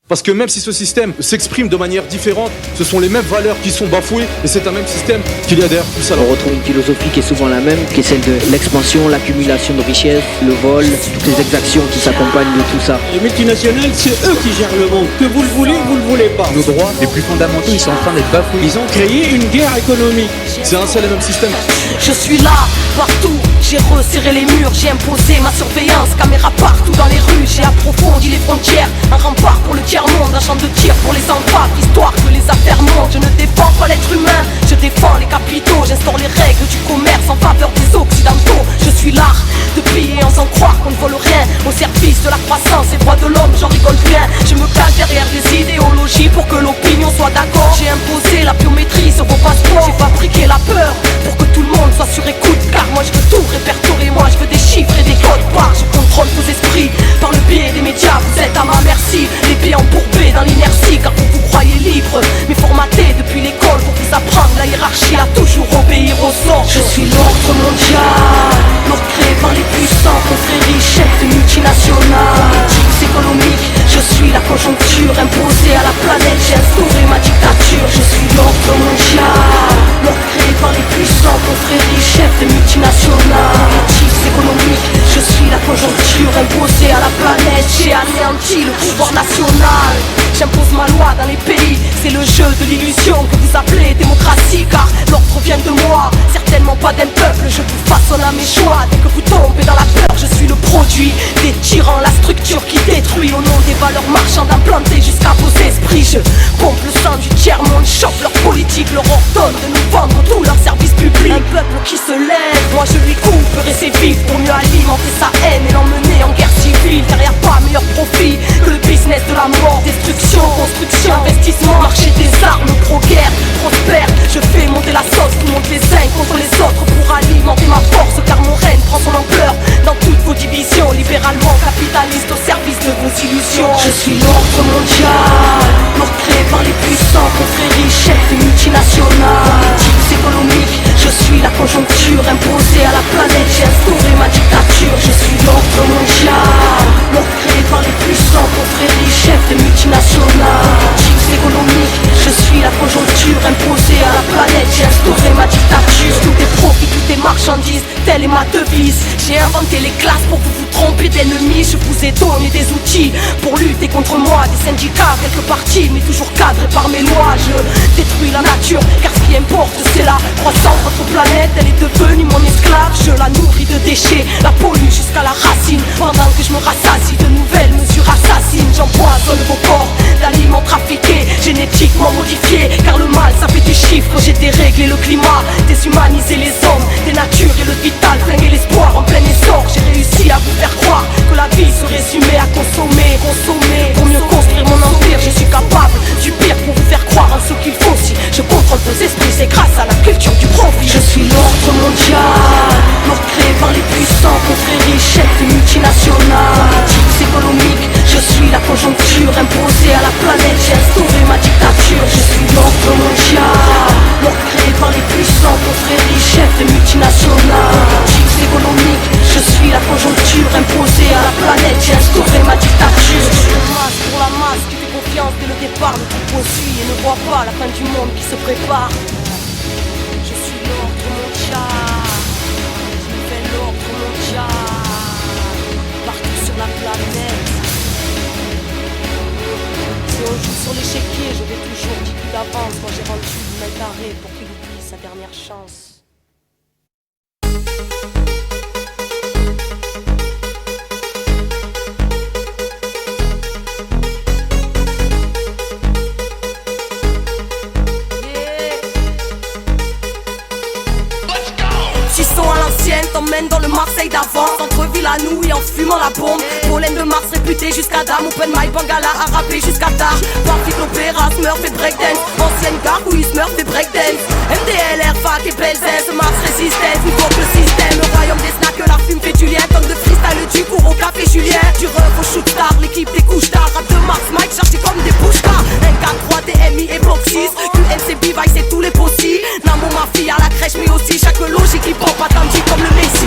Parce que même si ce système s'exprime de manière différente, ce sont les mêmes valeurs qui sont bafouées et c'est un même système qu'il y a derrière tout ça. On retrouve une philosophie qui est souvent la même, qui est celle de l'expansion, l'accumulation de richesses, le vol, toutes les exactions qui s'accompagnent de tout ça. Les multinationales, c'est eux qui gèrent le monde. Que vous le voulez, vous le voulez pas. Nos droits les plus fondamentaux, ils sont en train d'être bafoués. Ils ont créé une guerre économique. C'est un seul et même système. Je suis là, partout, j'ai resserré les murs, j'ai imposé ma surveillance, caméra partout dans les rues, j'ai approfondi les frontières, un rempart pour le tiers-monde, un champ de tir pour les enfants, histoire que les affaires montent. Je ne défends pas l'être humain, je défends les capitaux, j'instaure les règles du commerce en faveur des occidentaux. Je suis l'art de piller en sans croire qu'on ne vole rien, au service de la croissance et droits de l'homme, j'en rigole bien. Je me cache derrière des idéologies pour que l'opinion soit d'accord. J'ai imposé la biométrie sur vos passeports, j'ai fabriqué la peur pour que tout le monde soit sur écoute, car moi je veux tout répertorier, moi je veux des chiffres et des codes barres. Je contrôle vos esprits par le biais des médias, vous êtes à ma merci, les pieds embourbés dans l'inertie, car vous vous croyez libre, mais formaté depuis l'école pour vous apprendre la hiérarchie à toujours obéir aux ordres. Je suis l'ordre mondial, l'ordre créé par les puissants, confréries, chefs de multinationales, politiques économiques. Je suis la conjoncture imposée à la planète, j'ai instauré ma dictature. Je suis l'ordre mondial, l'ordre créé par les puissants, confréries, chefs de multinationales, politiques économiques. Je suis la conjoncture imposée à la planète, j'ai anéanti le pouvoir national. J'impose ma loi dans les pays, c'est le jeu de l'illusion que vous appelez démocratie, car l'ordre vient de moi, certainement pas d'un peuple. Je vous façonne à mes choix, dès que vous tombez dans la peur, je suis le produit des tyrans, la structure qui détruit au nom des valeurs marchandes implantées jusqu'à vos esprits. Je pompe le sang du tiers-monde, chope leur politique, leur ordonne de nous vendre tous leurs services publics. Un peuple qui se lève, moi je lui couperai ses vies pour mieux alimenter sa haine et l'emmener en guerre civile, car y a pas meilleur profit que le business de la mort. Destruction, construction, investissement, marché des armes, pro-guerre, prospère. Je fais monter la sauce, tout monte les uns contre les autres pour alimenter ma force, car mon règne prend son ampleur dans toutes vos divisions, libéralement capitaliste au service de vos illusions. Je suis l'ordre mondial, l'ordre créé par les puissants, confréries, chefs de multinationales, politiques économiques. Je suis la conjoncture imposée à la planète, j'ai instauré ma dictature. Je suis l'ordre mondial, l'ordre créé par les puissants, confréries, chefs de multinationales, politiques économiques. Je suis la conjoncture imposée à la planète, j'ai instauré ma dictature. Tout est profit, tout est marchandise, telle est ma devise. J'ai inventé les classes pour que vous tromper d'ennemis. Je vous ai donné des outils pour lutter contre moi, des syndicats, quelques partis, mais toujours cadrés par mes lois. Je détruis la nature, car ce qui importe c'est la croissance. Votre planète, elle est devenue mon esclave. Je la nourris de déchets, la pollue jusqu'à la racine, pendant que je me rassasie de nouvelles mesures assassines. J'empoisonne vos corps d'aliments trafiqués, génétiquement modifiés, car le mal ça fait des chiffres. J'ai déréglé le climat, déshumanisé les hommes, dénaturé le vital, flingué l'espoir en plein essor. J'ai réussi à vous faire croire que la vie se résumait à consommer, consommer. Pour mieux construire mon empire, je suis capable du pire pour vous faire croire en ce qu'il faut. Si je contrôle vos esprits, c'est grâce à la culture du profit. Je suis l'ordre mondial, l'ordre créé par les puissants, confréries, chefs de multinationales, politiques économiques. Je suis la conjoncture imposée à la planète, j'ai instauré ma dictature. Je suis l'ordre mondial, l'ordre créé par les puissants, confréries, chefs de multinationales, politiques économiques. Je suis la conjoncture imposée à la planète, j'ai instauré ma dictature. Je suis le masque pour la masse qui fait confiance dès le départ, ne tout poursuit et ne voit pas la fin du monde qui se prépare. Je suis l'ordre mondial, je fais l'ordre mondial, partout sur la planète. Si on joue sur l'échiquier, je vais toujours 10 coups d'avance. Moi j'ai rendu une main carrée pour qu'il oublie sa dernière chance. T'emmène dans le Marseille d'avant, centre-ville à nous et en fumant la bombe. Pollen de Mars réputé jusqu'à dame, open mic Bangala à rapper jusqu'à tard. Parti l'opéra, Smurf et breakdance, ancienne gare où il Smurf et breakdance. MDLR, fac et Belzès, Mars résistance, nous contre le système. Le royaume des snacks, la fume fait du lien, tonne de freestyle du cours au café Julien. Du ref au shoot star, l'équipe des couches tard, rap de Mars, Mike chargé comme des push-cars. NK3, DMI et Boxis, QMCB, Vice et tous les possis. Namo, ma fille à la crèche, mais aussi chaque logique qui pop attendu comme le Messi.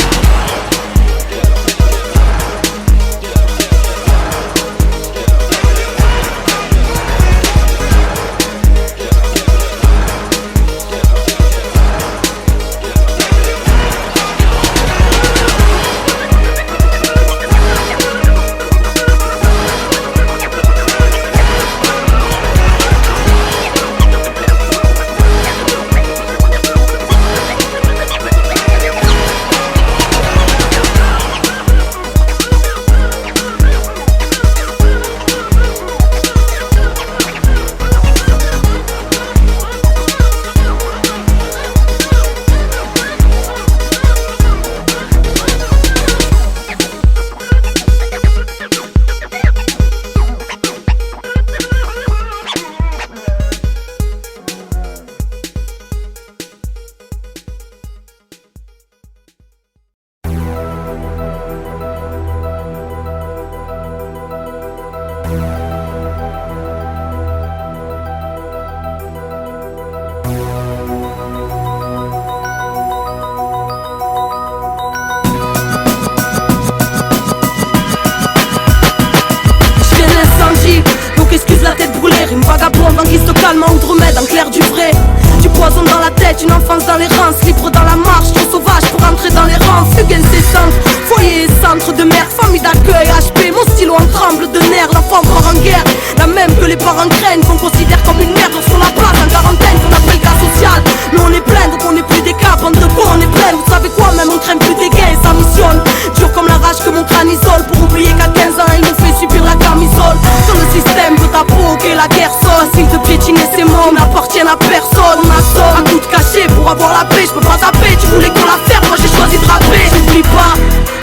C'est une enfance dans les rances, libre dans la marche, trop sauvage pour entrer dans les rangs. Fugue incessante, foyer et centre de mer, famille d'accueil, HP, mon stylo en tremble de nerfs. L'enfant part en guerre, la même que les parents craignent, qu'on considère comme une merde sur la place en quarantaine, qu'on appelle cas social. Mais on est plein, donc on n'est plus des cas, bande de cons, on est plein. Vous savez quoi, même on craint plus des gains, ça missionne. Dur comme la rage que mon crâne isole, pour oublier qu'à 15 ans il nous fait subir la camisole. Quand le système veut ta provoquer la guerre sonne, s'il te piétiner ces mots n'appartiennent à personne. On assomme, à coup de cachet pour avoir la paix, je peux pas taper. Tu voulais qu'on la faire, moi j'ai choisi de rapper. J'oublie pas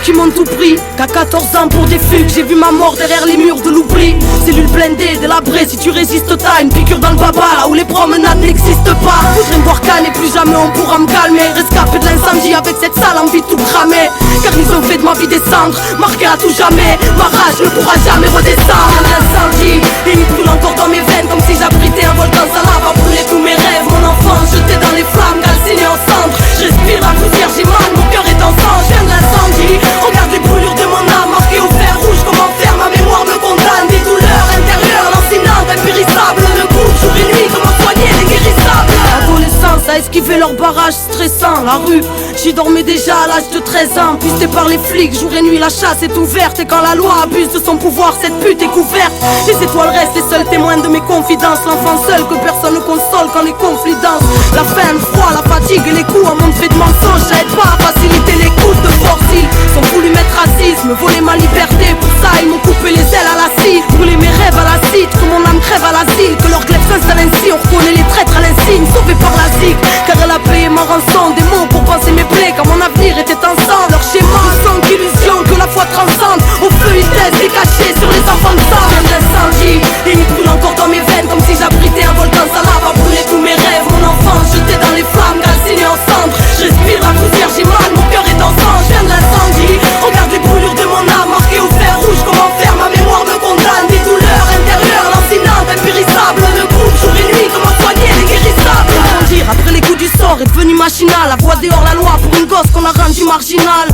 qui m'ont tout pris, qu'à 14 ans pour des fugues, j'ai vu ma mort derrière les murs de l'oubli. Cellule blindée, délabrée, si tu résistes t'as une piqûre dans le baba, là où les promenades n'existent pas. Voudrais me voir calmer, plus jamais on pourra me calmer. Rescapé de l'incendie avec cette sale envie de tout cramer. Car ils ont fait de ma vie des cendres, marqué à tout jamais. Ma rage ne pourra jamais redescendre. L'incendie, et il brûle encore dans mes veines, comme si j'abritais un volcan, ça lave à brûler tous mes rêves. Mon enfance jeté dans les flammes, calciné en cendres. Je respire la poussière, j'ai mal, mon cœur est en sang. Je viens de l'incendie, regarde les brûlures de mon âme, marquées au fer rouge. Comment faire, ma mémoire me condamne. Des douleurs intérieures, lancinantes, impérissables. Me coupe jour et nuit, comment soigner les guérissables. Adolescence, à esquiver leurs barrages stressants. La rue, j'y dormais déjà à l'âge de 13 ans. Pisté par les flics, jour et nuit la chasse est ouverte. Et quand la loi abuse de son pouvoir, cette pute est couverte. Les étoiles restent les seuls témoins de mes confidences. L'enfant seul que personne ne console quand les conflits dansent. La faim, le froid, la fatigue et les coups à montrer de mensonges. Ça aide pas à faciliter les coups de force. Ils sont voulu mettre racisme, voler ma liberté. Pour ça ils m'ont coupé les ailes à l'acide, brûlé mes rêves à l'acide, que mon âme crève à l'asile. Que leur glaive s'installe ainsi, on reconnaît les traîtres à l'insigne. Sauvés par la zig, car elle a payé ma rançon. Des mots pour penser mes plaies, quand mon avenir était ensemble. Leur schéma sans qu'illusion, que la foi transcende. Au feu ils testent et cachés sur les enfants de sang. Viens d'incendie, et il brûle encore dans mes veines, comme si j'abritais un volcan, ça lave à brûler tous mes rêves. Mon enfance jeté dans les flammes, calciné en cendres. Je respire la poussière, j'ai mal, mon cœur est en sang. Je viens de l'incendie, regarde les brûlures de mon âme, marquées au fer rouge. Comment faire, ma mémoire me condamne. Des douleurs intérieures, lancinantes, impérissables. Me coupe jour et nuit, comment soigner les guérissables. Comment dire, après les coups du sort est devenu machinal. La voix dehors la loi pour une gosse qu'on a rendu marginal.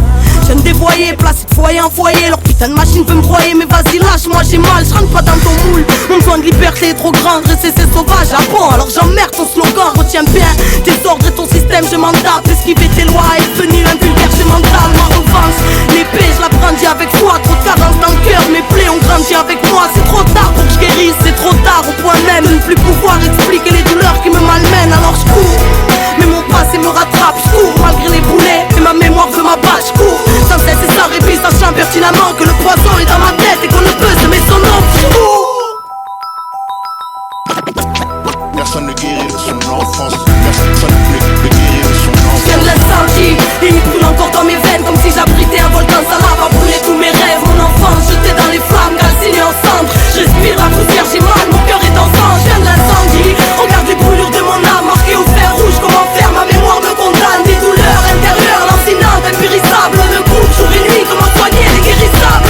Je me dévoyais, placé de foyer en foyer. Leur putain de machine veut me broyer, mais vas-y lâche-moi, j'ai mal, je rentre pas dans ton moule. Mon besoin de liberté est trop grand, dresser c'est sauvage. Ah bon, alors j'emmerde ton slogan, retiens bien tes ordres et ton système, je m'en tape. Esquiver tes lois est devenu un vulgaire, j'ai mental. Ma revanche, l'épée je la brandis avec foi. Trop de carence dans le cœur, mes plaies ont grandi avec moi. C'est trop tard pour que je guérisse, c'est trop tard au point même de ne plus pouvoir expliquer les douleurs qui me malmènent. Alors je cours, mais mon passé me rattrape. Je cours malgré les boulets, et ma mémoire veut ma balle. Je cours sans cesse et sans répit, sachant pertinemment que le poison est dans ma tête et qu'on ne peut semer son nom. Je cours. Personne ne guérit de son enfance, personne ne guérit de son enfance. Je viens de l'incendie, et il brûle encore dans mes veines, comme si j'abritais un volcan, ça lave à brûler tous mes rêves. Mon enfance jeté dans les flammes, calciné en cendres. Je respire la poussière, j'ai mal, mon cœur est en sang. Je viens de l'incendie, regarde les brûlures de mon âme, marquées au fer rouge. Comment faire, ma mémoire me condamne. Des douleurs intérieures, lancinantes, impérissables. Me coupe jour et nuit, comment soigner les guérissables.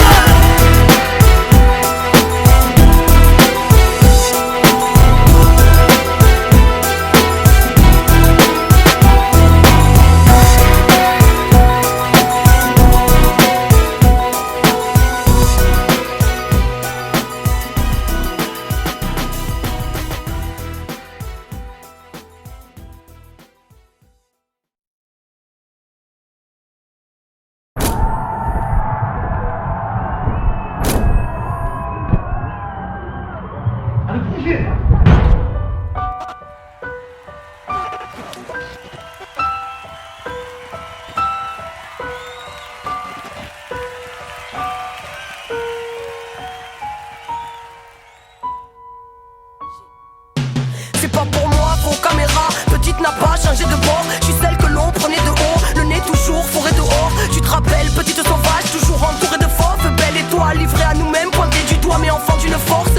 C'est pas pour moi, vos caméras, petite n'a pas changé de bord. Je suis celle que l'on prenait de haut, le nez toujours forêt dehors. Tu te rappelles, petite sauvage, toujours entourée de fauves. Belle étoile, livrée à nous-mêmes, pointée du doigt, mais enfant d'une force.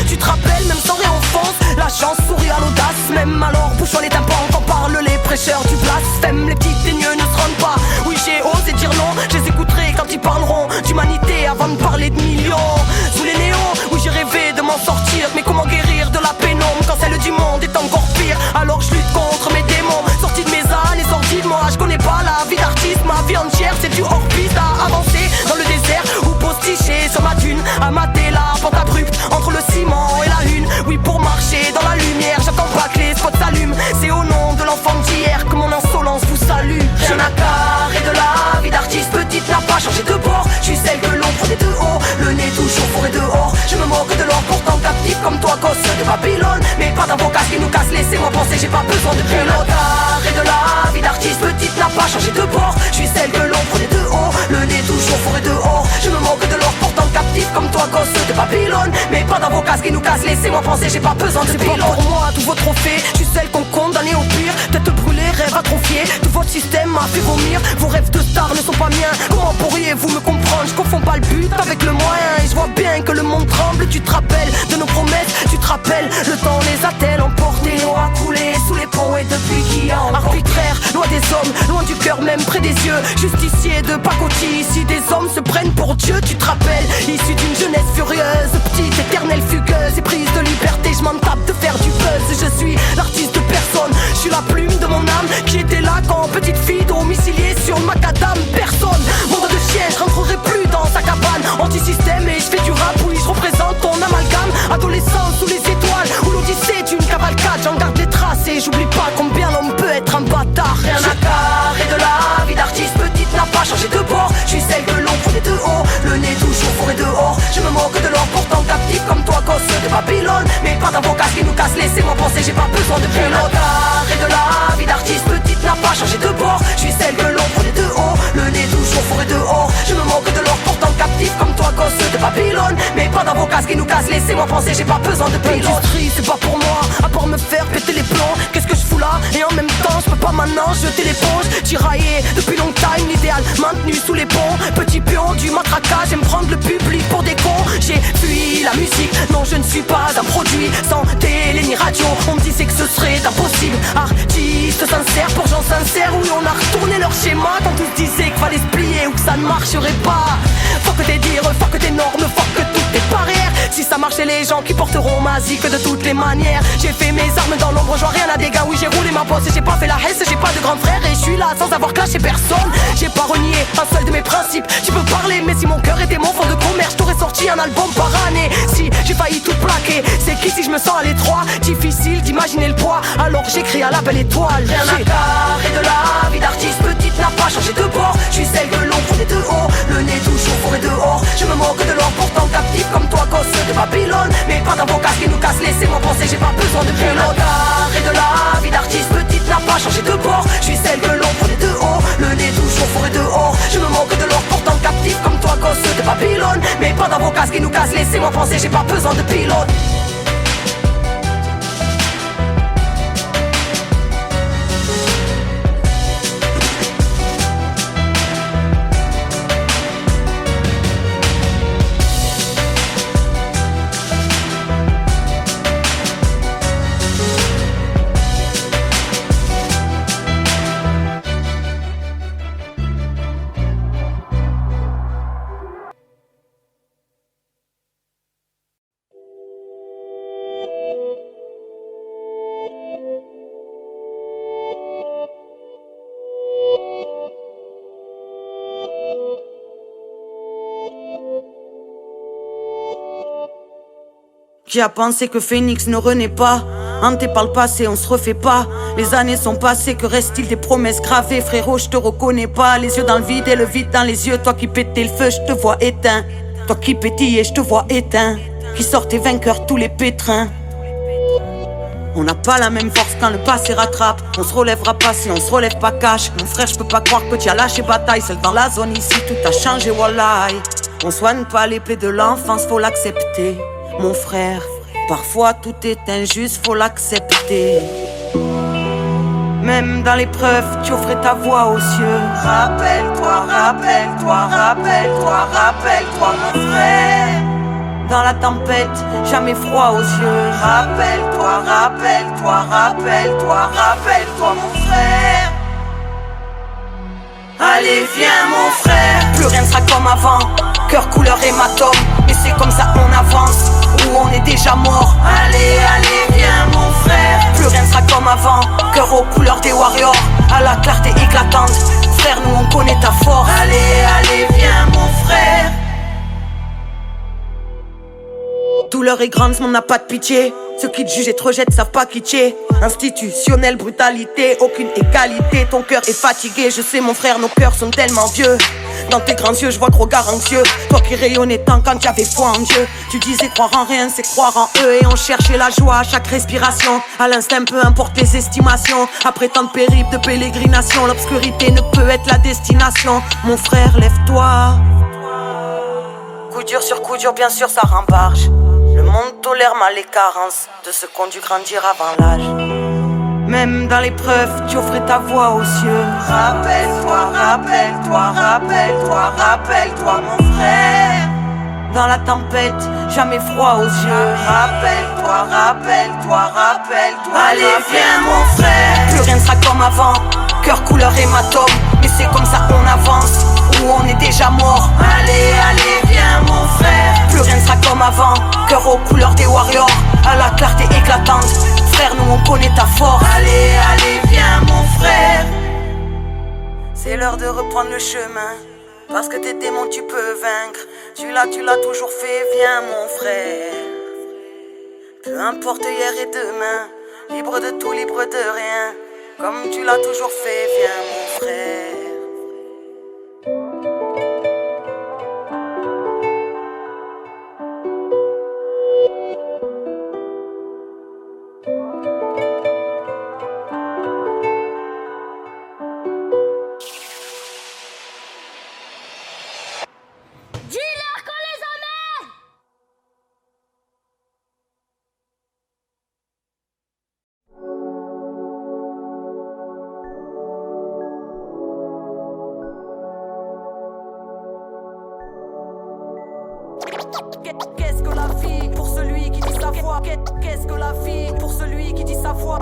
Tu te rappelles, même sans réenfance, la chance sourit à l'audace. Même alors, bouchons les tympans quand parlent les prêcheurs du blasphème. Les petits teigneux ne se rendent pas, oui j'ai osé dire non. Je les écouterai quand ils parleront d'humanité avant de parler de millions. Sous les néons, où j'ai rêvé de m'en sortir, mais comment guérir de la pénombre quand celle du monde est encore pire. Alors je lutte contre mes démons, sortis de mes années, sortis de moi. Je connais pas la vie d'artiste, ma vie entière c'est du hors-piste. À avancer dans le désert ou posticher sur ma dune, à mater la pente abrupte entre le ciment et la lune. Oui, pour marcher dans la lumière, j'attends pas que les spots s'allument. C'est au nom de l'enfant d'hier que Babylone. Mais pas dans vos casques qui nous cassent, laissez-moi penser, j'ai pas besoin de pilote. Et de la vie d'artiste, petite n'a pas changé de bord. Je suis celle que l'on prenait de haut, le nez toujours fourré dehors. Je me moque de l'or portant captif comme toi gosse de Babylone. Mais pas dans vos casques qui nous cassent, laissez-moi penser, j'ai pas besoin de pilote. Pour moi, tous vos trophées, je suis celle qu'on condamnait au pire. Tête brûlée, rêve atrophié, tout votre système m'a fait vomir. Vos rêves de star ne sont pas miens, comment pourriez-vous me comprendre? Je confonds pas le but avec le moyen. Et je vois bien que le monde tremble. Tu te rappelles de nos promesses, tu te rappelles. Le temps les a-t-elle emportés? L'eau a coulé sous les ponts et depuis qui a encore arbitraire, loin des hommes, loin du cœur, même près des yeux. Justicier de pacotille, ici des hommes se prennent pour Dieu. Tu te rappelles, issu d'une jeunesse furieuse, petite, éternelle, fugueuse et prise de liberté, je m'en tape de faire du buzz. Je suis l'artiste de personne, je suis la plume de mon âme qui était là quand petite fille domiciliée sur le macadam. Personne, monde de chien, je rentrerai plus dans sa cabane. Anti-système et je fais du rap, oui je représente ton amalgame. Adolescent sous les étoiles, où l'odyssée est une cavalcade. J'en garde les traces et j'oublie pas combien l'homme peut être un bâtard. Rien à carrer de la vie d'artiste, petite n'a pas changé de bord. Je suis celle que l'on prenait de haut, le nez toujours fourré dehors. Je me moque de l'or portant captif comme toi gosse de Babylone. Mais pas dans vos casques qui nous cassent, laissez-moi penser, j'ai pas besoin de pilote. Et de la vie d'artiste, petite n'a pas changé de bord. Je suis celle que l'on prenait de haut, le nez toujours fourré dehors. Je me moque de l'or portant captif comme toi gosse de Babylone. Mais pas dans vos casques qui nous cassent, laissez-moi penser, j'ai pas besoin de pilote. L'industrie c'est pas pour moi, à part me faire péter les plombs. Qu'est-ce que je fous là? Et en même temps je peux pas maintenant jeter l'éponge. Tiraillé depuis longtemps, une idéal maintenu sous les ponts. Petit pion du matraquage, j'aime prendre le public pour des cons. J'ai fui la musique, non je ne suis pas un produit sans télé ni radio. On me disait que ce serait impossible. Artiste sincère pour gens sincères, oui on a retourné leur schéma quand tous disaient qu'il fallait se plier ou que ça ne marcherait pas. Faut que tes dires, faut que tes normes, faut que toutes tes barrières. Si ça marchait les gens qui porteront ma zik de toutes les manières. J'ai fait mes armes dans l'ombre, je vois rien à dégâts. Oui j'ai roulé ma bosse et j'ai pas fait la hesse. J'ai pas de grand frère et je suis là sans avoir clashé personne. J'ai pas renié un seul de mes principes. Tu peux parler mais si mon cœur était mon fond de commerce, t'aurais sorti un album par année. Si j'ai failli tout plaquer, c'est qu'ici je me sens à l'étroit. Difficile d'imaginer le poids, alors j'écris à la belle étoile. Rien à carrer de la vie d'artiste, petite n'a pas changé de bord. Je suis celle que l'on prenait de haut, le nez toujours fourré dehors. Je me moque de l'or portant captif comme toi gosse de Babylone. Mais pas dans vos casques qui nous cassent, laissez-moi penser, j'ai pas besoin de pilote. Et de la vie d'artiste, petite n'a pas changé de bord. Je suis celle que l'on prenait de haut, le nez toujours fourré dehors. Je me moque de l'or portant captif comme toi gosse de Babylone. Mais pas dans vos casques qui nous cassent, laissez-moi penser, j'ai pas besoin de pilote. Qui a pensé que Phoenix ne renaît pas? Hanté par le passé, on se refait pas. Les années sont passées, que reste-t-il des promesses gravées? Frérot, je te reconnais pas. Les yeux dans le vide et le vide dans les yeux. Toi qui pétais le feu, je te vois éteint. Toi qui pétillais, je te vois éteint. Qui sortait vainqueur tous les pétrins. On n'a pas la même force quand le passé rattrape. On se relèvera pas si on se relève pas cash. Mon frère, je peux pas croire que tu as lâché bataille. Seul dans la zone ici, tout a changé, wallahi. On soigne pas les plaies de l'enfance, faut l'accepter. Mon frère, parfois tout est injuste, faut l'accepter. Même dans l'épreuve, tu offrais ta voix aux cieux. Rappelle-toi, rappelle-toi, rappelle-toi, rappelle-toi mon frère. Dans la tempête, jamais froid aux yeux. Rappelle-toi, rappelle-toi, rappelle-toi, rappelle-toi mon frère. Allez viens mon frère. Plus rien ne sera comme avant. Cœur couleur hématome. Mais c'est comme ça qu'on avance. Ou on est déjà mort. Allez, allez viens mon frère. Plus rien ne sera comme avant. Cœur aux couleurs des warriors. À la clarté éclatante. Frère nous on connaît ta force. Allez, allez viens mon frère. Tous douleur est grande, ce monde n'a pas de pitié. Ceux qui te jugent et te rejettent savent pas qui tu es. Institutionnelle brutalité, aucune égalité. Ton cœur est fatigué, je sais mon frère, nos cœurs sont tellement vieux. Dans tes grands yeux, je vois de regard anxieux. Toi qui rayonnais tant quand tu avais foi en Dieu. Tu disais croire en rien, c'est croire en eux. Et on cherchait la joie à chaque respiration. À l'instinct, peu importe les estimations. Après tant de périples, de pélégrination, l'obscurité ne peut être la destination. Mon frère, lève-toi. Coup dur sur coup dur, bien sûr, ça rembarge. Le monde tolère mal les carences de ceux qui ont dû grandir avant l'âge. Même dans l'épreuve, tu offrais ta voix aux cieux. Rappelle-toi, rappelle-toi, rappelle-toi, rappelle-toi, mon frère. Dans la tempête, jamais froid aux yeux. Rappelle-toi, rappelle-toi, rappelle-toi. Allez, viens, mon frère. Plus rien ne sera comme avant. Cœur couleur hématome, mais c'est comme ça qu'on avance. Ou on est déjà mort. Allez, allez, viens, mon frère. Plus rien ne sera comme avant. Cœur aux couleurs des warriors, à la clarté éclatante. Frère, nous on connaît ta force. Allez, allez, viens mon frère. C'est l'heure de reprendre le chemin. Parce que tes démons tu peux vaincre. Tu l'as toujours fait, viens mon frère. Peu importe hier et demain. Libre de tout, libre de rien. Comme tu l'as toujours fait, viens mon frère. Qu'est-ce que la vie pour celui qui dit sa foi? Qu'est-ce que la vie pour celui qui dit sa foi?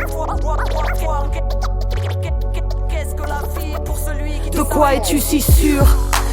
Qu'est-ce que la vie pour celui qui dit sa foi? De quoi es-tu si sûr?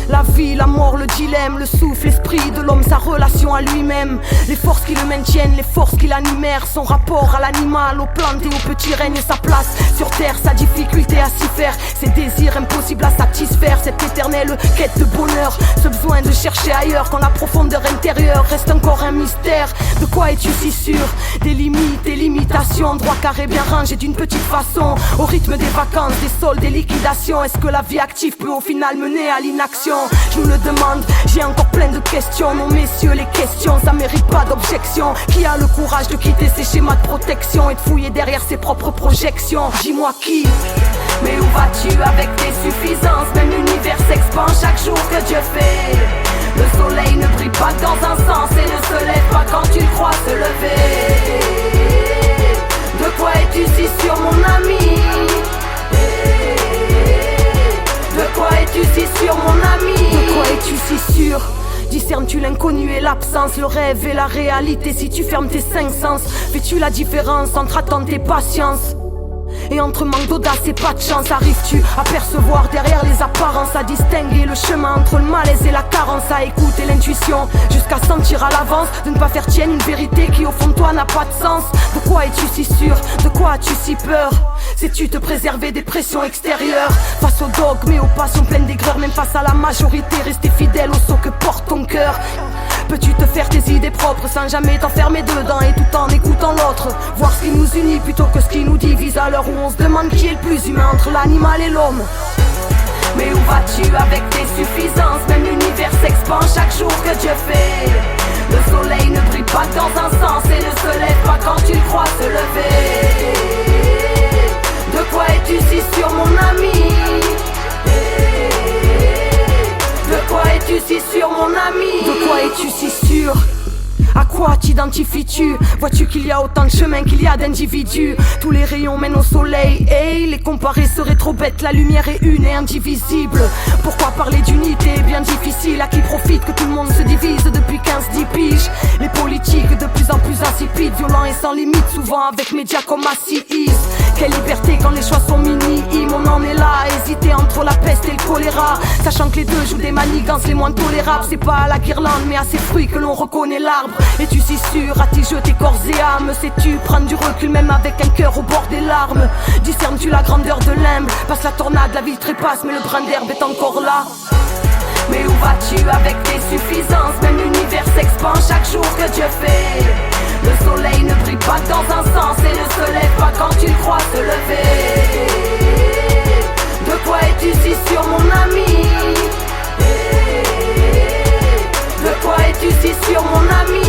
La vie, la mort, le dilemme, le souffle, l'esprit de l'homme, sa relation à lui-même. Les forces qui le maintiennent, les forces qui l'animèrent. Son rapport à l'animal, aux plantes et au petit règne. Sa place sur terre, sa difficulté à s'y faire. Ses désirs impossibles à satisfaire. Cette éternelle quête de bonheur. Ce besoin de chercher ailleurs quand la profondeur intérieure reste encore un mystère. De quoi es-tu si sûr? Des limites et limitations. Droit carré bien rangé d'une petite façon. Au rythme des vacances, des soldes, des liquidations. Est-ce que la vie active peut au final mener à l'inaction? Je nous le demande, j'ai encore plein de questions. Non messieurs, les questions, ça mérite pas d'objection. Qui a le courage de quitter ses schémas de protection et de fouiller derrière ses propres projections? Dis-moi qui? Mais où vas-tu avec tes suffisances? Même l'univers s'expand chaque jour que Dieu fait. Le soleil ne brille pas dans un sens et ne se lève pas quand tu crois se lever. De quoi es-tu si sûr mon ami? De quoi es-tu si sûr mon ami? De quoi es-tu si sûr? Discernes-tu l'inconnu et l'absence, le rêve et la réalité? Si tu fermes tes cinq sens, fais-tu la différence entre attente et patience? Et entre manque d'audace et pas de chance, arrives-tu à percevoir derrière les apparences, à distinguer le chemin entre le malaise et la carence, à écouter l'intuition jusqu'à sentir à l'avance de ne pas faire tienne une vérité qui au fond de toi n'a pas de sens? De quoi es-tu si sûr? De quoi as-tu si peur? Sais-tu te préserver des pressions extérieures? Face aux dogmes et aux passions pleines d'aigreur, même face à la majorité, rester fidèle au saut que porte ton cœur. Peux-tu te faire tes idées propres sans jamais t'enfermer dedans et tout en écoutant l'autre? Voir ce qui nous unit plutôt que ce qui nous divise, à l'heure où on se demande qui est le plus humain entre l'animal et l'homme. Mais où vas-tu avec tes suffisances? Même l'univers s'expand chaque jour que Dieu fait. Le soleil ne brille pas dans un sens et ne se lève pas quand tu crois se lever. De quoi es-tu si sûr mon ami? De quoi es-tu si sûr mon ami? De quoi es-tu si sûr? À quoi t'identifies-tu? Vois-tu qu'il y a autant de chemins qu'il y a d'individus? Tous les rayons mènent au soleil, hey, les comparer serait trop bête. La lumière est une et indivisible. Pourquoi parler d'unité? Bien difficile. À qui profite que tout le monde se divise depuis 15-10 piges? Les politiques de plus en plus insipides, violents et sans limite, souvent avec médias comme ACIS. Quelle liberté quand les choix sont minimes. On en est là, à hésiter entre la peste et le choléra, sachant que les deux jouent des manigances les moins tolérables. C'est pas à la guirlande mais à ses fruits que l'on reconnaît l'arbre. Es-tu si sûr? As-tu jeté corps et âme? Sais-tu prendre du recul même avec un cœur au bord des larmes? Discernes-tu la grandeur de l'humble? Passe la tornade, la ville trépasse mais le brin d'herbe est encore là. Mais où vas-tu avec tes suffisances? Même l'univers s'expand chaque jour que Dieu fait. Le soleil ne brille pas dans un sens et ne se lève pas quand tu crois se lever. De quoi es-tu si sûr mon ami? De quoi es-tu si sûr mon ami?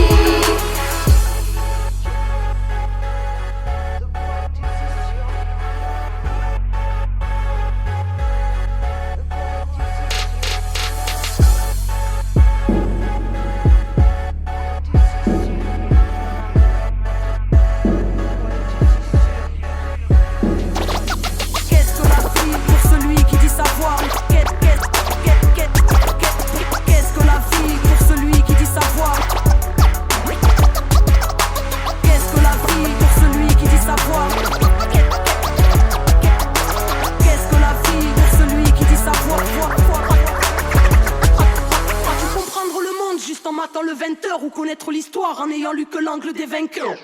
Le 20h ou connaître l'histoire en n'ayant lu que l'angle des vainqueurs.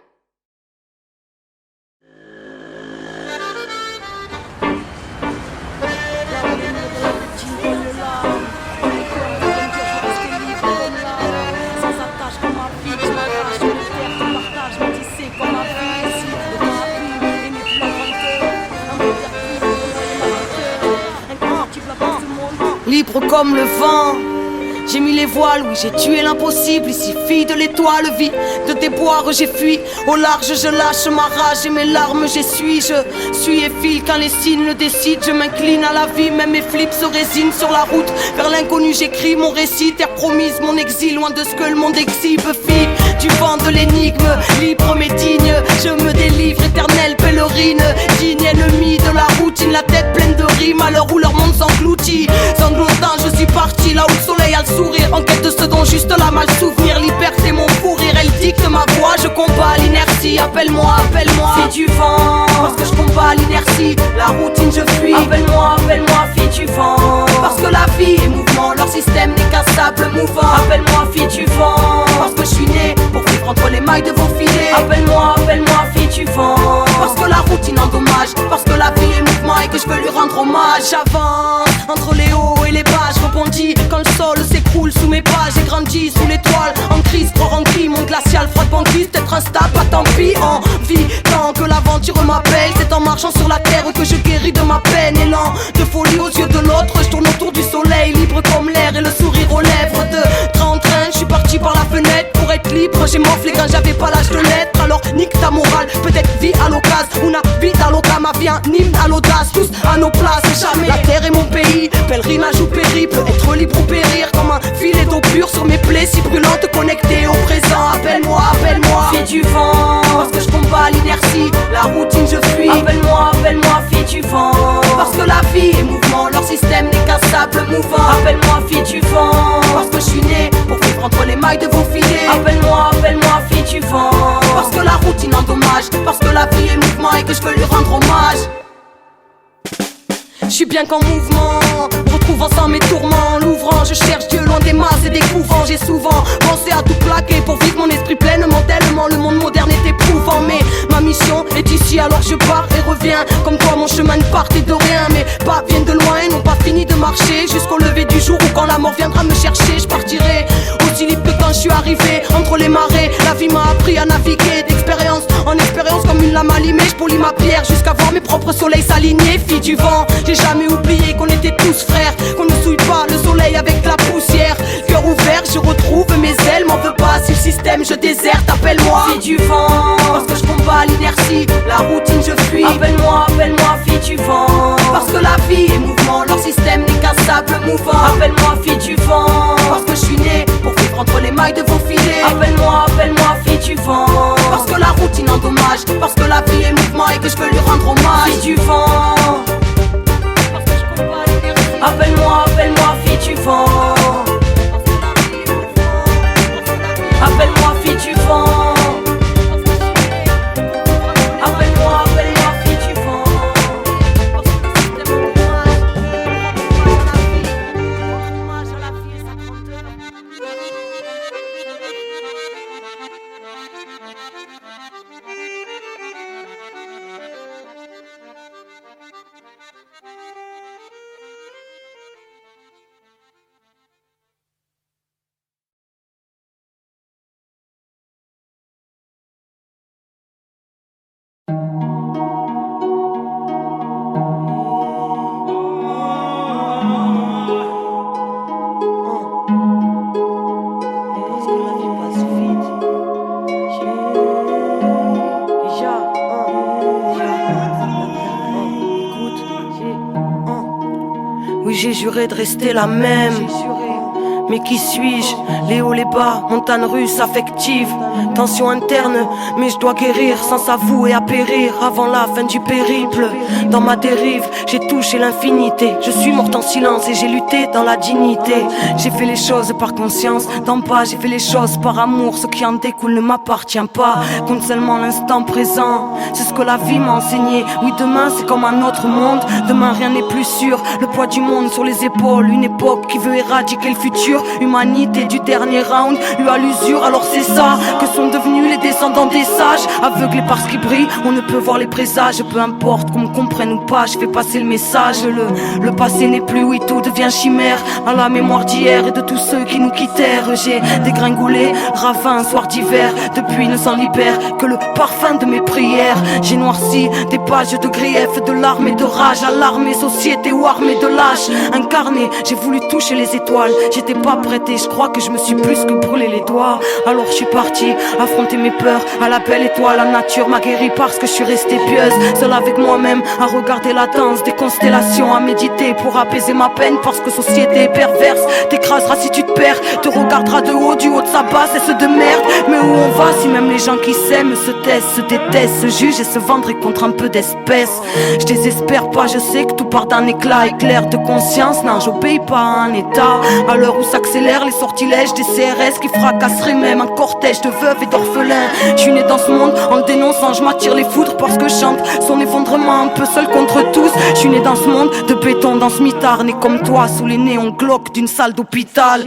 Sans attache comme ma vie, je m'arrache sur le terre, tu partages, me dis c'est comme ma vie, ici, le temps a pris, et mes plus un peu libre comme le vent. J'ai mis les voiles, oui j'ai tué l'impossible. Ici fille de l'étoile, vie de tes boires j'ai fui. Au large je lâche ma rage et mes larmes j'essuie. Je suis et file quand les signes le décident. Je m'incline à la vie, même mes flips se résignent. Sur la route vers l'inconnu j'écris mon récit. Terre promise, mon exil, loin de ce que le monde exhibe. Fille du vent de l'énigme, libre mais digne. Je me délivre, éternelle pèlerine. Digne ennemi de la routine, la tête pleine de rimes. À l'heure où leur monde s'engloutit, sanglotant je suis parti là où le soleil a le sourire, en quête de ce dont juste la mal souvenir. Liberté mon fou rire, elle dicte ma voix. Je combats l'inertie, appelle-moi, appelle-moi fille du vent, parce que je combats l'inertie. La routine je fuis, appelle-moi, appelle-moi fille du vent, parce que la vie est mouvement, leur système n'est qu'un sable mouvant. Appelle-moi fille du vent, parce que je suis né pour vivre entre les mailles de vos filets. Appelle-moi, appelle-moi fille du vent, parce que la routine endommage, parce que la vie est mouvement et que je veux lui rendre hommage. J'avance entre les hauts et les bas, je rebondis quand le sol s'écroule sous mes pas. J'ai grandi sous l'étoile, en crise, croire en cri, monde glacial, froide banquise, peut-être instable, pas tant pis. En vie, tant que l'aventure m'appelle, c'est en marchant sur la terre que je guéris de ma peine. Élan de folie aux yeux de l'autre, je tourne autour du soleil, libre comme l'air et le sourire aux lèvres. De train en train, je suis parti par la fenêtre pour être libre. J'ai morflé quand j'avais pas l'âge de l'être. Alors nique ta morale, peut-être vie à l'occasion, una vie à l'occasion, ma vie un hymne à l'audace. Tous à nos places, jamais la terre est mon pays, pèlerinage ou périple, être libre ou périr comme un filet d'eau pure sur mes plaies si brûlantes, connectées au présent. Appelle-moi, appelle-moi fille du vent, parce que je combats l'inertie, la routine je fuis. Appelle-moi, appelle-moi fille du vent, parce que la vie est mouvement, leur système n'est qu'un sable mouvant. Appelle-moi fille du vent, parce que je suis né pour vivre entre les mailles de vos filets. Appelle-moi, appelle-moi fille du vent, parce que la routine endommage, parce que la vie est mouvement et que je veux lui rendre hommage. Je suis bien qu'en mouvement, retrouvant sans mes tourments. L'ouvrant, je cherche Dieu loin des masses et des couvents. J'ai souvent pensé à tout plaquer pour vivre mon esprit pleinement. Tellement le monde moderne est éprouvant. Mais ma mission est ici alors je pars et reviens. Comme quoi mon chemin ne partait de rien. Mes pas viennent de loin et n'ont pas fini de marcher jusqu'au lever du jour où quand la mort viendra me chercher, je partirai aussi libre que quand je suis arrivé. Entre les marées, la vie m'a appris à naviguer d'expérience en expérience comme une lame allumée. Je polis ma pierre jusqu'à voir mes propres soleils s'aligner. Fille du vent, j'ai jamais oublié qu'on était tous frères, qu'on ne souille pas le soleil avec la poussière. Cœur ouvert, je retrouve mes ailes, m'en veux pas si le système je déserte. Appelle-moi fille du vent, parce que je combats l'inertie, la routine je fuis. Appelle-moi, appelle-moi fille du vent, parce que la vie est mouvement, leur système n'est qu'un sable mouvant. Appelle-moi fille du vent, parce que je suis né pour vivre entre les mailles de vos filets. Appelle-moi, appelle-moi fille du vent, parce que la routine endommage, parce que la vie est mouvement et que je veux lui rendre hommage. Fille du vent, appelle-moi, appelle-moi fille du vent, appelle-moi fille du vent, appelle-moi, appelle-moi fille du vent. Hommage à la vie et sa grandeur. j'ai juré de rester la même. Mais qui suis-je? Les hauts, les bas, montagne russe affective. Tension interne, mais je dois guérir sans s'avouer à périr avant la fin du périple. Dans ma dérive, j'ai touché l'infinité. Je suis morte en silence et j'ai lutté dans la dignité. J'ai fait les choses par conscience, d'en bas j'ai fait les choses par amour. Ce qui en découle ne m'appartient pas, compte seulement l'instant présent. C'est ce que la vie m'a enseigné. Oui, demain c'est comme un autre monde. Demain rien n'est plus sûr. Le poids du monde sur les épaules. Une époque qui veut éradiquer le futur. Humanité du dernier round, lui à l'usure, alors c'est ça que sont devenus les descendants des sages. Aveuglés par ce qui brille, on ne peut voir les présages. Peu importe qu'on me comprenne ou pas, je fais passer le message. Le passé n'est plus, oui, tout devient chimère. À la mémoire d'hier et de tous ceux qui nous quittèrent. J'ai dégringolé, ravin, soir d'hiver. Depuis ne s'en libère que le parfum de mes prières. J'ai noirci des pages de griefs, de larmes et de rage. Alarmé, société ou armée de lâches. Incarné, j'ai voulu toucher les étoiles. J'étais pas prêté, je crois que je me suis plus que brûlé les doigts. Alors je suis parti affronter mes peurs. À la belle étoile, la nature m'a guéri parce que je suis restée pieuse. Seule avec moi-même, à regarder la danse des constellations, à méditer pour apaiser ma peine. Parce que société est perverse, t'écraseras si tu te perds. Te regardera de haut, du haut de sa base, et ce de merde. Mais où on va si même les gens qui s'aiment se taisent, se détestent, se jugent et se vendraient contre un peu d'espèces? Je désespère pas, je sais que tout part d'un éclat éclair de conscience. Non, j'obéis pas à un état. À l'heure où s'accélèrent les sortilèges des CRS qui fracasseraient même un cortège de veuves et d'orphelins. Je suis né dans ce monde en le dénonçant, je m'attire les foudres parce que je chante son effondrement un peu seul contre tous. Je suis né dans ce monde de béton, dans ce mitard, né comme toi sous les néons glauques d'une salle d'hôpital.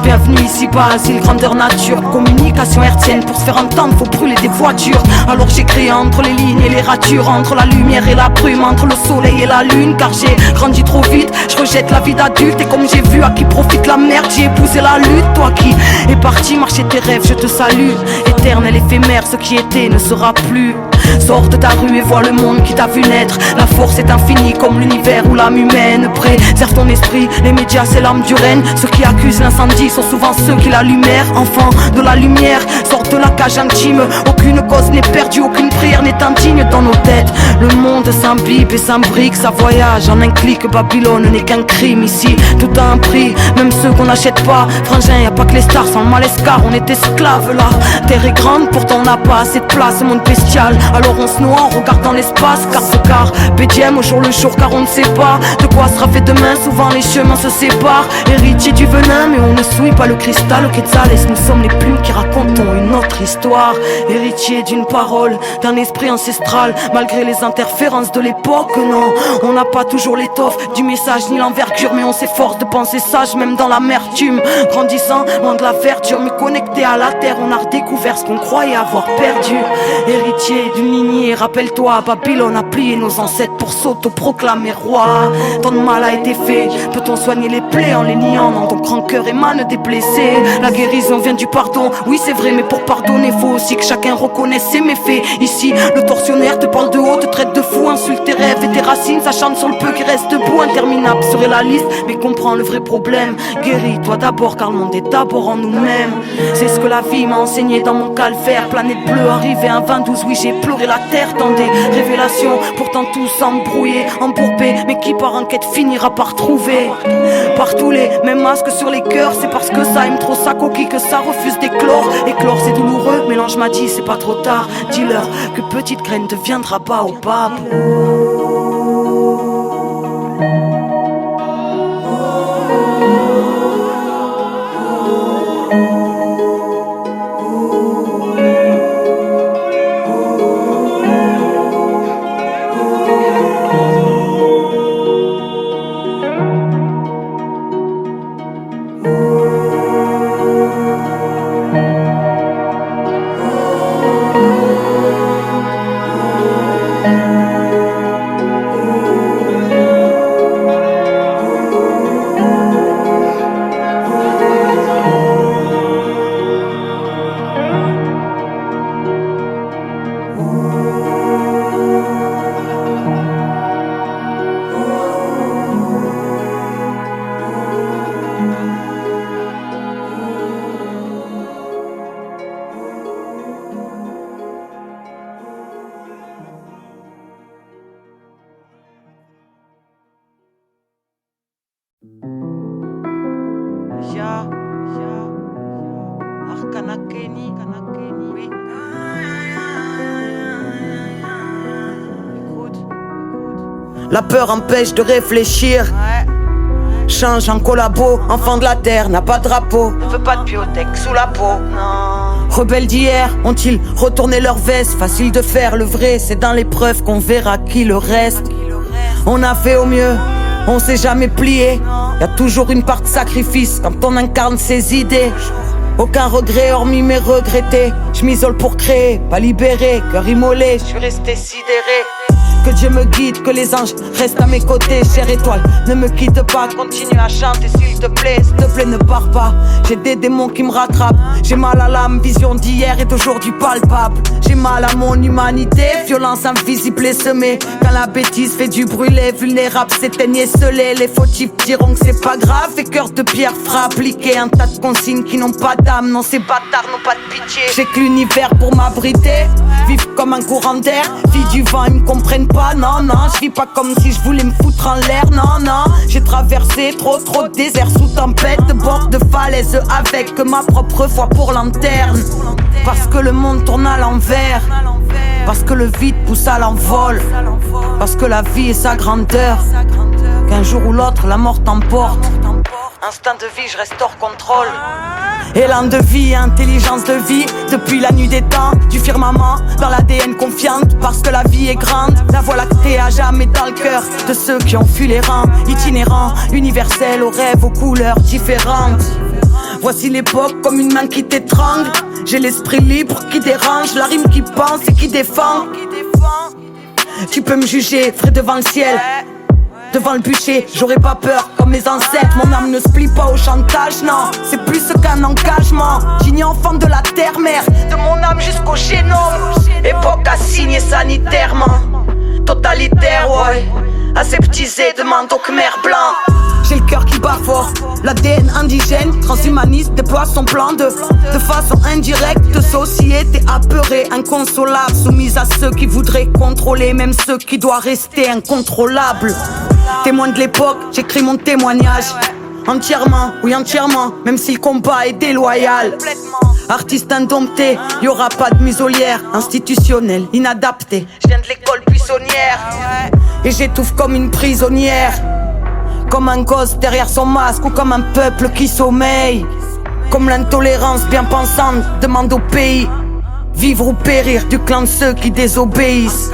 Bienvenue ici-bas, asile grandeur nature. Communication hertzienne, pour se faire entendre faut brûler des voitures. Alors j'écris entre les lignes et les ratures, entre la lumière et la brume, entre le soleil et la lune. Car j'ai grandi trop vite, je rejette la vie d'adulte. Et comme j'ai vu à qui profite la merde, j'ai épousé la lutte. Toi qui es parti marcher tes rêves, je te salue. Éternel, éphémère, ce qui était ne sera plus. Sors de ta rue et vois le monde qui t'a vu naître. La force est infinie comme l'univers ou l'âme humaine. Préserve ton esprit, les médias c'est l'arme du règne. Ceux qui accusent l'incendie sont souvent ceux qui l'allumèrent. Enfant de la lumière, sors de la cage intime. Aucune cause n'est perdue, aucune prière n'est indigne dans nos têtes. Le monde s'imbibe et s'imbrique, ça voyage en un clic. Babylone n'est qu'un crime ici, tout a un prix, même ceux qu'on n'achète pas. Frangin, y a pas que les stars sans le malaise car on est esclaves là. Terre est grande, pourtant on n'a pas assez de place, monde bestial. Alors on se noie en regardant l'espace, car BDM au jour le jour, car on ne sait pas de quoi sera fait demain. Souvent les chemins se séparent, héritier du venin, mais on ne souille pas le cristal. Au Quetzalès, nous sommes les plumes qui racontons une autre histoire. Héritier d'une parole, d'un esprit ancestral, malgré les interférences de l'époque. Non, on n'a pas toujours l'étoffe du message ni l'envergure, mais on s'efforce de penser sage même dans l'amertume. Grandissant, loin de la verdure, mais connecté à la terre, on a redécouvert ce qu'on croyait avoir perdu. Héritier d'une lignée, rappelle-toi, Babylone a plié nos ancêtres pour s'auto-proclamer roi. Tant de mal a été fait, peut-on soigner les plaies en les niant? Non, ton grand cœur émane des blessés. La guérison vient du pardon, oui c'est vrai, mais pour pardonner faut aussi que chacun reconnaisse ses méfaits. Ici, le tortionnaire te parle de haut, te traite de fou, insulte tes rêves et tes racines, s'acharne sur le peu qui reste debout. Interminable serait la liste, mais comprends le vrai problème. Guéris-toi d'abord, car le monde est d'abord en nous-mêmes. C'est ce que la vie m'a enseigné dans mon calvaire. Planète bleue, arrivé un 22, oui j'ai pleuré la terre dans des révélations. Pourtant tous embrouillés, embourbés, mais qui par enquête finira par trouver. Partout les mêmes masques sur les cœurs, c'est parce que ça aime trop sa coquille que ça refuse d'éclore. Éclore c'est douloureux, mélange m'a dit c'est pas trop tard. Dis-leur que petite graine deviendra baobab. Oui. La peur empêche de réfléchir. Change en collabo, enfant de la terre, n'a pas de drapeau. Ne veut pas de biotech sous la peau. Non. Rebelles d'hier, ont-ils retourné leur veste? Facile de faire le vrai, c'est dans l'épreuve qu'on verra qui le reste. On a fait au mieux, on s'est jamais plié. Y'a toujours une part de sacrifice quand on incarne ses idées. Aucun regret hormis mes regrettés. Je m'isole pour créer, pas libéré, cœur immolé, je suis resté sidéré. Que Dieu me guide, que les anges restent à mes côtés. Chère étoile, ne me quitte pas, continue à chanter s'il te plaît. S'il te plaît, ne pars pas, j'ai des démons qui me rattrapent. J'ai mal à l'âme, vision d'hier et d'aujourd'hui palpable. J'ai mal à mon humanité, violence invisible et semée. Quand la bêtise fait du bruit, les vulnérables s'éteignent et scellés. Les fautifs diront que c'est pas grave et cœur de pierre fera appliquer un tas de consignes qui n'ont pas d'âme. Non, ces bâtards n'ont pas de pitié. J'ai que l'univers pour m'abriter, vivre comme un courant d'air. Fille du vent, ils me comprennent pas, non, non. Je vis pas comme si je voulais me foutre en l'air, non, non. J'ai traversé trop de déserts sous tempête, de bord de falaise avec ma propre foi pour lanterne. Parce que le monde tourne à l'envers, parce que le vide pousse à l'envol, parce que la vie est sa grandeur, qu'un jour ou l'autre la mort t'emporte. Instinct de vie, je reste hors contrôle. Élan de vie, intelligence de vie, depuis la nuit des temps, du firmament, dans l'ADN confiante, parce que la vie est grande. La voie lactée à jamais dans le cœur de ceux qui ont fui les rangs, itinérants, universels, aux rêves, aux couleurs différentes. Voici l'époque comme une main qui t'étrangle. J'ai l'esprit libre qui dérange, la rime qui pense et qui défend. Tu peux me juger, frais devant le ciel, devant le bûcher, j'aurais pas peur comme mes ancêtres. Mon âme ne se plie pas au chantage, non. C'est plus qu'un engagement. Digne enfant de la terre-mère, de mon âme jusqu'au génome. Époque assignée sanitairement, totalitaire, ouais. Aseptisé, demande au Khmer blanc. J'ai le cœur qui bat fort, l'ADN indigène, transhumaniste, déploie son plan de façon indirecte. Société apeurée, inconsolable, soumise à ceux qui voudraient contrôler, même ceux qui doivent rester incontrôlables. Témoin de l'époque, j'écris mon témoignage. Entièrement, oui entièrement, même si le combat est déloyal. Artiste indompté, y'aura pas de muselière. Institutionnel, inadapté, je viens de l'école buissonnière. Et j'étouffe comme une prisonnière, comme un gosse derrière son masque ou comme un peuple qui sommeille. Comme l'intolérance bien pensante demande au pays, vivre ou périr du clan de ceux qui désobéissent.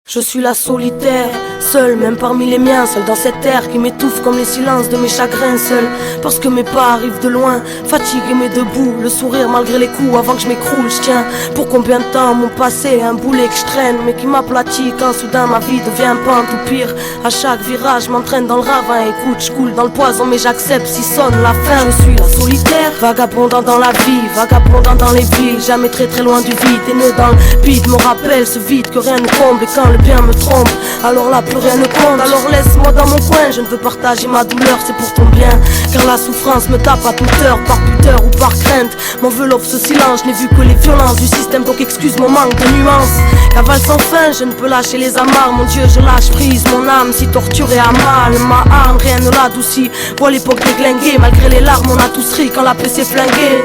Je suis la solitaire, seule même parmi les miens, seule dans cette terre qui m'étouffe comme les silences de mes chagrins. Seule parce que mes pas arrivent de loin, fatigué mais debout, le sourire malgré les coups avant que je m'écroule. Je tiens pour combien de temps mon passé, un boulet que je traîne mais qui m'aplatit quand soudain ma vie devient pente ou pire. À chaque virage m'entraîne dans le ravin, écoute je coule dans le poison mais j'accepte si sonne la fin. Je suis la solitaire, vagabondant dans la vie, vagabondant dans les villes, jamais très très loin du vide. Et nœud dans le vide me rappelle ce vide que rien ne comble. Et quand le bien me trompe, alors là plus rien ne compte. Alors laisse-moi dans mon coin, je ne veux partager ma douleur, c'est pour ton bien. Car la souffrance me tape à toute heure, par pudeur ou par crainte. M'enveloppe ce silence, je n'ai vu que les violences du système, donc excuse mon manque de nuances. Cavale sans fin, je ne peux lâcher les amarres, mon Dieu je lâche prise, mon âme si torturée à mal. Ma âme, rien ne l'adoucit, vois l'époque déglinguée, malgré les larmes on a tous ri quand la paix s'est flinguée.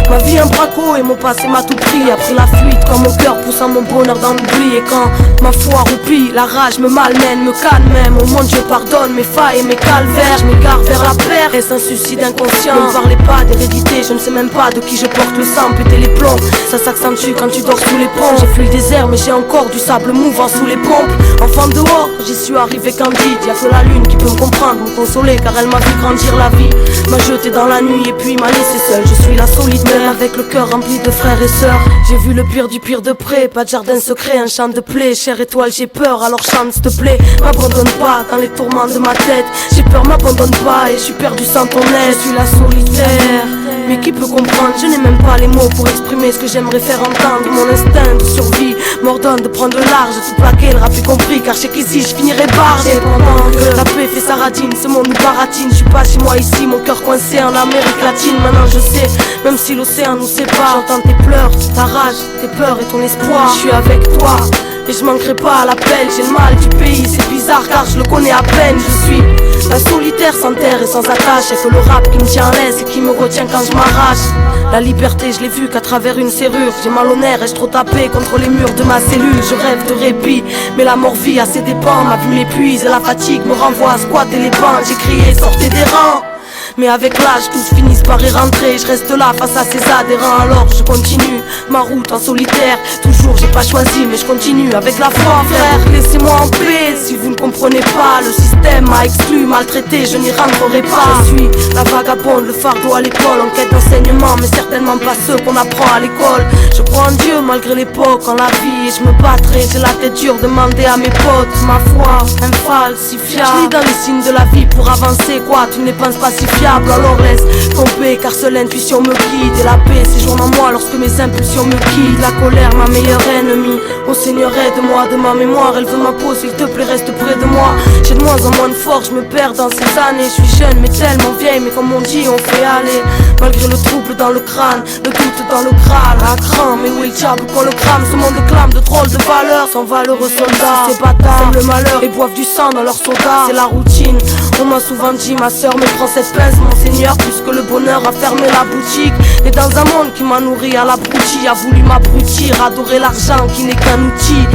Ma vie un braco et mon passé m'a tout pris, après la fuite quand mon cœur poussant mon bonheur dans l'oubli. Et quand ma foi roupie, la rage me malmène, me calme même. Oh mon Dieu pardonne mes failles et mes calvaires, je m'égare vers la paire. Est-ce un suicide inconscient? Ne me parlez pas d'hérédité, je ne sais même pas de qui je porte le sang, péter les plombs. Ça s'accentue quand tu dors sous les ponts. J'ai fui le désert mais j'ai encore du sable mouvant sous les pompes. Enfant dehors, j'y suis arrivé candide. Y'a que la lune qui peut me comprendre, me consoler, car elle m'a vu grandir la vie. M'a jeté dans la nuit et puis m'a laissé seul. Je suis la solitaire, avec le cœur rempli de frères et sœurs. J'ai vu le pire du pire de près, pas de jardin secret, un champ de plaie. Chère étoile, j'ai peur, alors chante s'il te plaît. M'abandonne pas dans les tourments de ma tête. J'ai peur, m'abandonne pas et je suis perdu sans ton aide. Je suis la solitaire, mais qui peut comprendre? Je n'ai même pas les mots pour exprimer ce que j'aimerais faire entendre. Mon instinct de survie m'ordonne de prendre le large, tout plaquer, le rap y compris, car je sais qu'ici je finirai barge. Et pendant que la paix fait sa radine, ce monde nous baratine. Je suis pas chez moi ici, mon cœur coincé en Amérique latine. Maintenant je sais, même si l'océan nous sépare, j'entends tes pleurs, ta rage, tes peurs et ton espoir. Je suis avec toi et je manquerai pas à l'appel. J'ai le mal du pays, c'est bizarre car je le connais à peine. Je suis un solitaire sans terre et sans attache. Et que le rap qui me tient en laisse et qui me retient quand je m'arrache. La liberté je l'ai vue qu'à travers une serrure. J'ai mal au nerf et je trop tapé contre les murs de ma cellule. Je rêve de répit, mais la mort vit à ses dépens. Ma vue m'épuise et la fatigue me renvoie à squatter les bancs. J'ai crié sortez des rangs, mais avec l'âge tous finissent par y rentrer. Je reste là face à ces adhérents, alors je continue ma route en solitaire. Toujours j'ai pas choisi mais je continue avec la foi. Frère, laissez-moi en paix si vous ne comprenez pas. Le système m'a exclu, maltraité, je n'y rentrerai pas. Je suis la vagabonde, le fardeau à l'école, en quête d'enseignement, mais certainement pas ceux qu'on apprend à l'école. Je crois en Dieu malgré l'époque, en la vie, et je me battrai. J'ai la tête dure, demander à mes potes. Ma foi, infalsifiable, je lis dans les signes de la vie pour avancer. Quoi, tu ne les penses pas si fiable, alors laisse tomber car seule l'intuition me guide. Et la paix séjourne en moi lorsque mes impulsions me quittent. La colère, ma meilleure ennemie, ô Seigneur aide-moi de ma mémoire. Elle veut ma peau, s'il te plaît reste près de moi. J'ai de moins en moins de force, je me perds dans ces années. Je suis jeune mais tellement vieille, mais comme on dit on fait aller. Malgré le trouble dans le crâne, le doute dans le crâne, à cran, mais où est le diable qu'on le crame? Ce monde clame de drôles de valeurs, sans valeureux soldats. Ces bâtards aiment le malheur et boivent du sang dans leur soda. C'est la routine, on m'a souvent dit ma soeur me prend cette pince mon Seigneur, puisque le bonheur a fermé la boutique. Et dans un monde qui m'a nourri à l'abruti, a voulu m'abrutir, adorer l'argent qui n'est qu'un outil.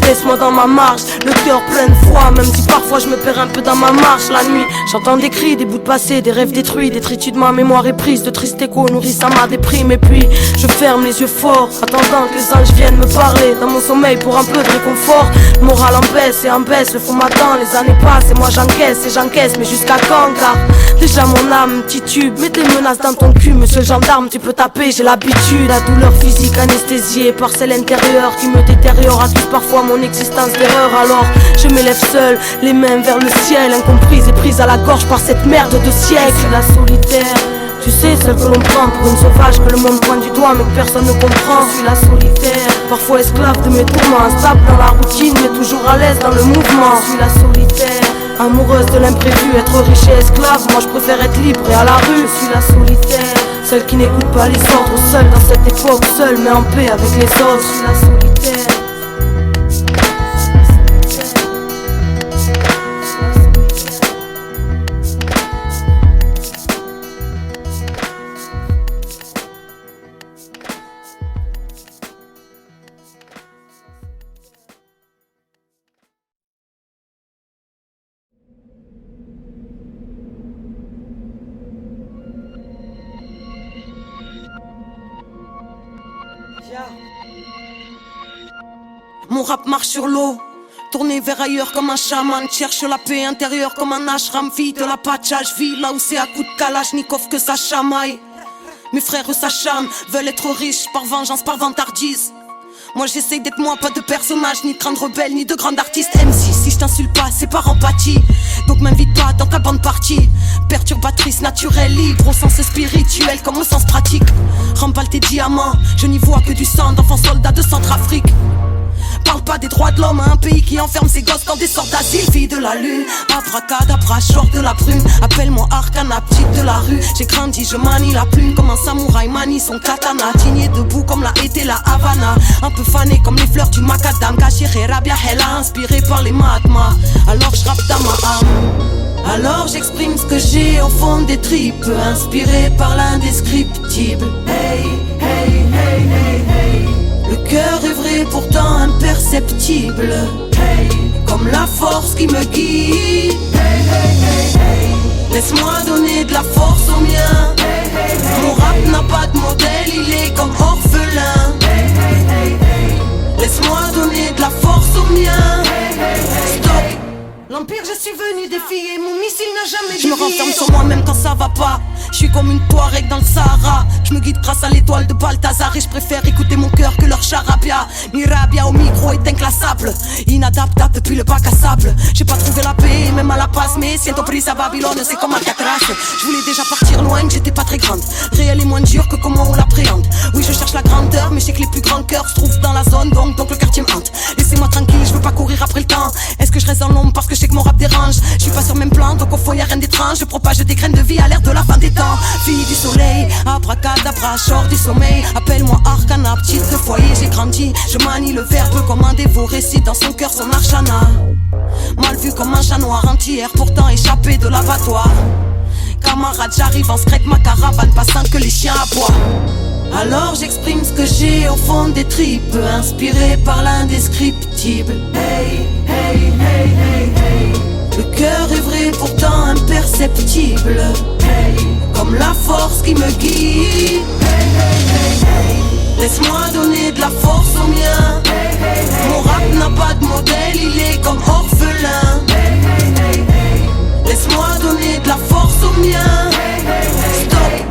Laisse-moi dans ma marche, le cœur plein de foi. Même si parfois je me perds un peu dans ma marche. La nuit, j'entends des cris, des bouts de passé, des rêves détruits, des tritus de ma mémoire éprise, de tristes échos nourrissant ma déprime. Et puis, je ferme les yeux forts, attendant que les anges viennent me parler dans mon sommeil pour un peu de réconfort. Le moral en baisse et en baisse, le fond m'attend, les années passent et moi j'encaisse et j'encaisse. Mais jusqu'à quand? Car déjà mon âme titube, mets des menaces dans ton cul, monsieur le gendarme, tu peux taper, j'ai l'habitude. La douleur physique anesthésiée par celle intérieure qui me détériore, accuse parfois mon existence d'erreur. Alors je m'élève seul, les mains vers le ciel, incomprise et prise à la gorge par cette merde de siècle. Je suis la solitaire, tu sais, celle que l'on prend pour une sauvage, que le monde pointe du doigt mais que personne ne comprend. Je suis la solitaire, parfois esclave de mes tourments, instable dans la routine mais toujours à l'aise dans le mouvement. Je suis la solitaire, amoureuse de l'imprévu, être riche et esclave, moi je préfère être libre et à la rue. Je suis la solitaire, celle qui n'écoute pas les ordres, seule dans cette époque, seule mais en paix avec les autres. Je suis la solitaire. Mon rap marche sur l'eau, tourné vers ailleurs comme un chaman. Cherche la paix intérieure comme un ashram. Vie de la pacha, je vis là où c'est à coup de kalachnikov que ça chamaille. Mes frères s'acharnent, veulent être riches par vengeance, par vantardise. Moi j'essaye d'être moi, pas de personnage, ni de grande rebelle, ni de grande artiste MC. Si je t'insulte pas, c'est par empathie. Donc m'invite pas dans ta bande partie. Perturbatrice naturelle, libre au sens spirituel comme au sens pratique. Remballe tes diamants, je n'y vois que du sang d'enfants soldats de Centrafrique. Parle pas des droits de l'homme à un pays qui enferme ses gosses dans des sortes d'asile. Fille de la lune, abracadabra, short de la brume. Appelle-moi Arcana, petite de la rue. J'ai grandi, je manie la plume comme un samouraï manie son katana. Tigné debout comme l'a été la Havana. Un peu fané comme les fleurs du macadam. Gachiré, Rabia, Hella, inspiré par les Mahatmas. Alors je rappe dans ma âme. Alors j'exprime ce que j'ai au fond des tripes. Inspiré par l'indescriptible. Hey, hey, hey, hey, hey. Le cœur est vrai pourtant imperceptible, hey, comme la force qui me guide. Hey, hey, hey, hey. Laisse-moi donner de la force au mien. Hey, hey, hey, mon rap n'a pas de modèle, il est comme orphelin. Hey, hey, hey, hey. Laisse-moi donner de la force au mien. Hey, hey, hey, stop. L'empire, je suis venu défier, mon missile n'a jamais dévié. Je me renferme sur moi-même quand ça va pas. Je suis comme une Touareg dans le Sahara. Je me guide grâce à l'étoile de Balthazar. Et je préfère écouter mon cœur que leur charabia. Mirabia au micro est inclassable, inadaptable depuis le bac à sable. J'ai pas trouvé la paix, même à la passe. Mais siento prise à Babylone, c'est comme Alcatraz. Je voulais déjà partir loin, que j'étais pas très grande. Réel est moins dur que comment on l'appréhende. Oui, je cherche la grandeur, mais je sais que les plus grands cœurs se trouvent dans la zone. Donc le quartier me hante. Laissez-moi tranquille, je veux pas courir après le temps. Est-ce que je reste dans l'ombre parce que je sais que mon rap dérange? Je suis pas sur le même plan, donc au fond y'a rien d'étrange. Je propage des graines de vie à l'air de la fin des temps. Fille du soleil, abracadabra, short du sommeil. Appelle-moi Arcana, petite de foyer, j'ai grandi. Je manie le verbe comme un dévot, récite dans son cœur son archana. Mal vu comme un chat noir entier, pourtant échappé de l'abattoir. Camarade, j'arrive en secret, ma caravane passant que les chiens aboient. Alors j'exprime ce que j'ai au fond des tripes, inspiré par l'indescriptible. Hey, hey, hey, hey, hey. Le cœur est vrai pourtant imperceptible. Hey, comme la force qui me guide. Hey, hey, hey, hey. Laisse-moi donner de la force au mien. Hey, hey, hey. Mon rap n'a pas de modèle, il est comme orphelin. Hey, hey, hey, hey. Laisse-moi donner de la force au mien. Hey, hey, hey, stop.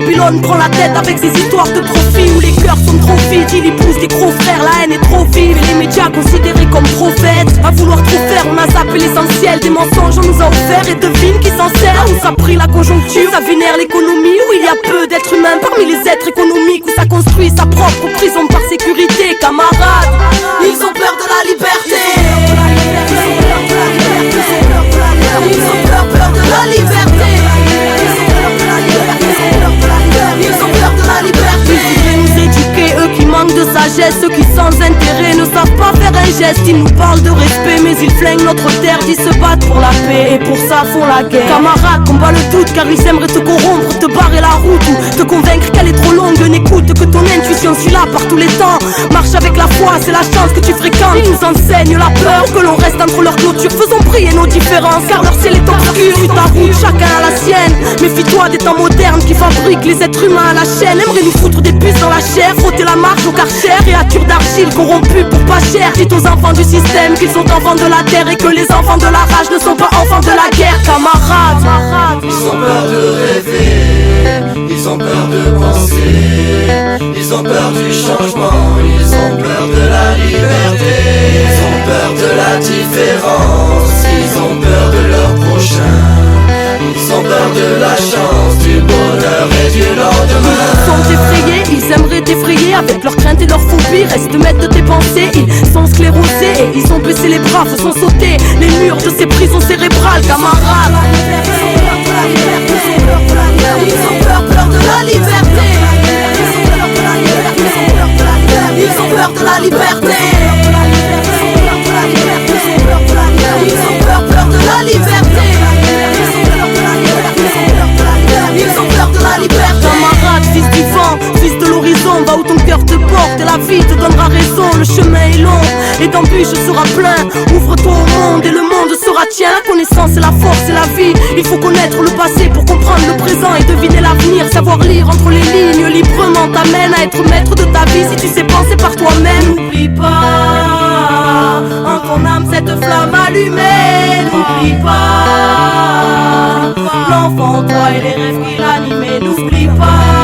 Babylone prend la tête avec ses histoires de profit où les cœurs sont trop vides, il y pousse des gros frères, la haine est trop vive et les médias considérés comme prophètes. À vouloir trop faire, on a zappé l'essentiel des mensonges, on nous a offert et devine qui s'en sert. Où ça pris la conjoncture, ça vénère l'économie, où il y a peu d'êtres humains parmi les êtres économiques, où ça construit sa propre prison par sécurité. Camarades, ils ont peur de la liberté. Ils ont peur de la liberté. Ils ont peur de la liberté. Ils voudraient nous éduquer, eux qui manquent de sagesse, ceux qui sans intérêt ne savent pas faire un geste. Ils nous parlent de respect mais ils flinguent notre terre, ils se battent pour la paix et pour ça font la guerre. Camarades, combat le doute car ils aimeraient te corrompre, te barrer la route ou te convaincre qu'elle est trop longue. N'écoute que ton intuition, suis là par tous les temps. Marche avec la foi, c'est la chance que tu fréquentes. Ils nous enseignent la peur, que l'on reste entre leurs clôtures. Faisons briller nos différences car leur ciel est obscur. Suis ta route, chacun a la sienne. Méfie-toi des temps modernes qui fabriquent les êtres humains à la chaîne. Aimerait nous foutre des puces dans la chair, frotter la marche au karcher, créatures d'argile corrompues pour pas cher. Dites aux enfants du système qu'ils sont enfants de la terre et que les enfants de la rage ne sont pas enfants de la guerre. Camarades, ils ont peur de rêver, ils ont peur de penser, ils ont peur du changement, ils ont peur de la liberté, ils ont peur de la différence, ils ont peur de leur prochain, ils ont peur de la chance, du bonheur et du lendemain. Ils sont effrayés, ils aimeraient t'effrayer avec leurs craintes et leurs phobies. Reste maître de tes pensées, ils sont sclérosés et ils ont baissé les bras, faisant sauter les murs de ces prisons cérébrales. Camarades, ils ont peur de la liberté. Ils ont peur de la liberté. Ils ont peur de la liberté. Ils ont peur de la liberté. Camarade, fils du vent, fils de l'horizon, va où ton cœur te porte et la vie te donnera raison. Le chemin est long et d'embûches sera plein. Ouvre-toi au monde et le monde sera tien. La connaissance et la force et la vie. Il faut connaître le passé pour comprendre le présent et deviner l'avenir. Savoir lire entre les lignes librement t'amène à être maître de ta vie si tu sais penser par toi-même. N'oublie pas en ton âme cette flamme allumée. N'oublie pas l'enfant en toi et les rêves qui l'animaient. N'oublie pas